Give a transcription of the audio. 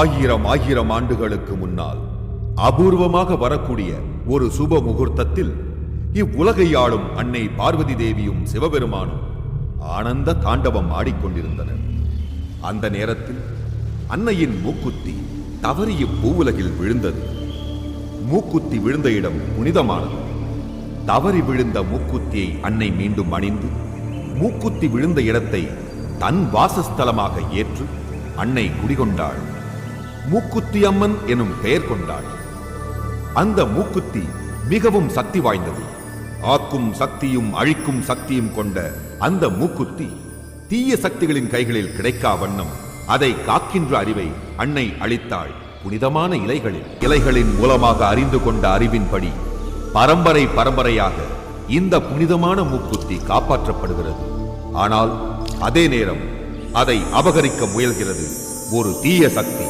ஆயிரம் ஆயிரம் ஆண்டுகளுக்கு முன்னால் அபூர்வமாக வரக்கூடிய ஒரு சுப முகூர்த்தத்தில் இவ்வுலகை ஆளும் அன்னை பார்வதி தேவியும் சிவபெருமானும் ஆனந்த தாண்டவம் ஆடிக்கொண்டிருந்தனர். அந்த நேரத்தில் அன்னையின் மூக்குத்தி தவறி இப்பூவுலகில் விழுந்தது. மூக்குத்தி விழுந்த இடம் புனிதமானது. தவறி விழுந்த மூக்குத்தியை அன்னை மீண்டும் அணிந்து மூக்குத்தி விழுந்த இடத்தை தன் வாசஸ்தலமாக ஏற்று அன்னை குடிகொண்டாள். மூக்குத்தி அம்மன் எனும் பெயர் கொண்டாள். அந்த மூக்குத்தி மிகவும் சக்தி வாய்ந்தது. ஆக்கும் சக்தியும் அழிக்கும் சக்தியும் கொண்ட அந்த மூக்குத்தி தீய சக்திகளின் கைகளில் கிடைக்கா வண்ணம் அதை காக்கின்ற அறிவை அன்னை அளித்தாள். புனிதமான இலைகளின் மூலமாக அறிந்து கொண்ட அறிவின்படி பரம்பரை பரம்பரையாக இந்த புனிதமான மூக்குத்தி காப்பாற்றப்படுகிறது. ஆனால் அதே நேரம் அதை அபகரிக்க முயல்கிறது ஒரு தீய சக்தி.